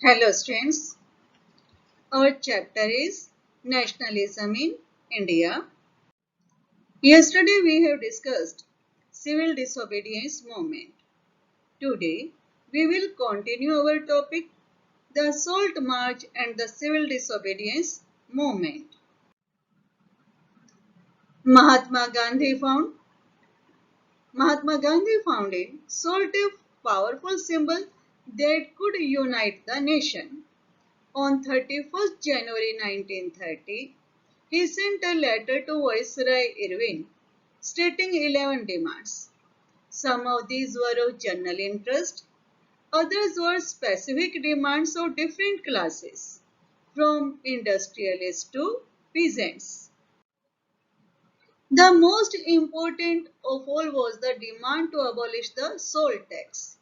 Hello students, our chapter is Nationalism in India. Yesterday we have discussed civil disobedience movement. Today we will continue our topic the Salt March and the civil disobedience movement. Mahatma Gandhi founded salt a powerful symbol that could unite the nation. On 31st January 1930, he sent a letter to Viceroy Irvine stating 11 demands. Some of these were of general interest, others were specific demands of different classes, from industrialists to peasants. The most important of all was the demand to abolish the salt tax.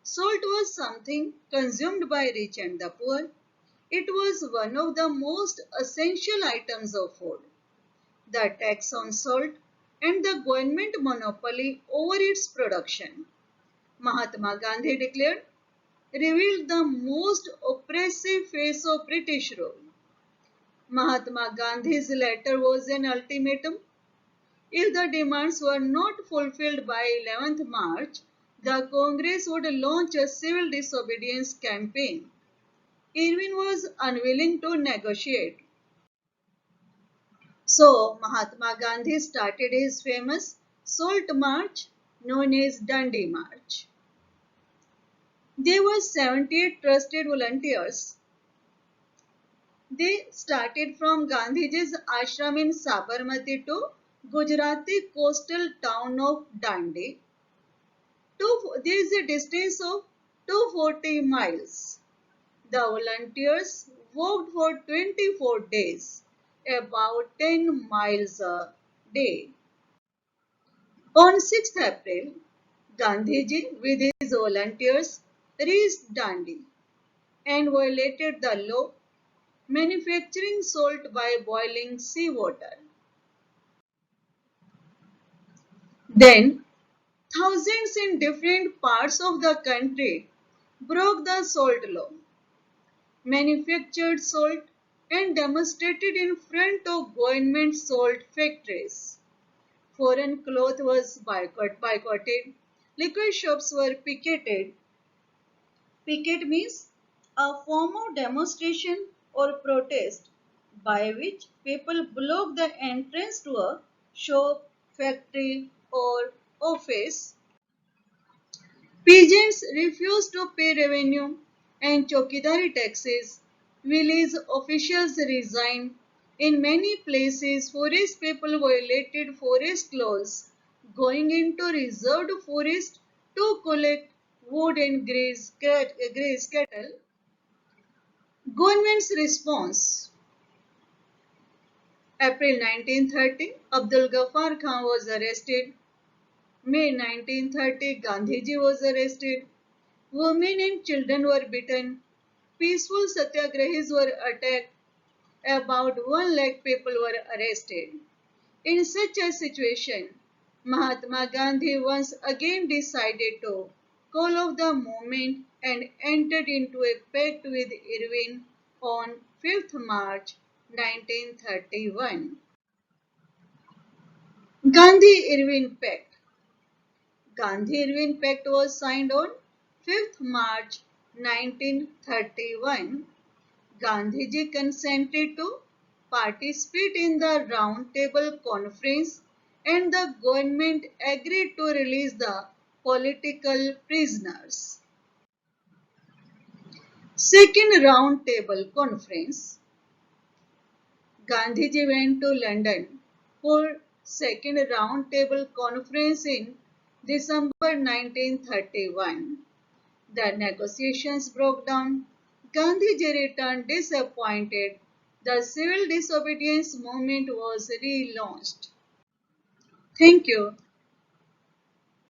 Salt was something consumed by rich and the poor. It was one of the most essential items of food. The tax on salt and the government monopoly over its production, Mahatma Gandhi declared, revealed the most oppressive face of British rule. Mahatma Gandhi's letter was an ultimatum. If the demands were not fulfilled by 11th March, the Congress would launch a civil disobedience campaign. Irvine was unwilling to negotiate. So, Mahatma Gandhi started his famous Salt March known as Dundi March. There were 78 trusted volunteers. They started from Gandhiji's ashram in Sabarmati to Gujarati coastal town of Dandi. There is a distance of 240 miles. The volunteers walked for 24 days, about 10 miles a day. On 6th April, Gandhiji with his volunteers reached Dandi and violated the law manufacturing salt by boiling seawater. Then, thousands in different parts of the country broke the salt law, manufactured salt and demonstrated in front of government salt factories. Foreign cloth was boycotted, liquor shops were picketed. Picket means a form of demonstration or protest by which people block the entrance to a shop, factory or office. Peasants refused to pay revenue and chokidari taxes. Village officials resigned. In many places, forest people violated forest laws, going into reserved forest to collect wood and graze cattle. Government's response. April 1930, Abdul Ghaffar Khan was arrested. May 1930, Gandhiji was arrested. Women and children were beaten. Peaceful satyagrahis were attacked. About 1 lakh people were arrested. In such a situation, Mahatma Gandhi once again decided to call off the movement and entered into a pact with Irvine on 5th March 1931. Gandhi-Irvine Pact. Gandhi-Irvine Pact was signed on 5th March 1931. Gandhiji consented to participate in the Round Table Conference and the government agreed to release the political prisoners. Second Round Table Conference. Gandhiji went to London for second Round Table Conference in December 1931. The negotiations broke down. Gandhiji returned disappointed. The civil disobedience movement was relaunched. Thank you.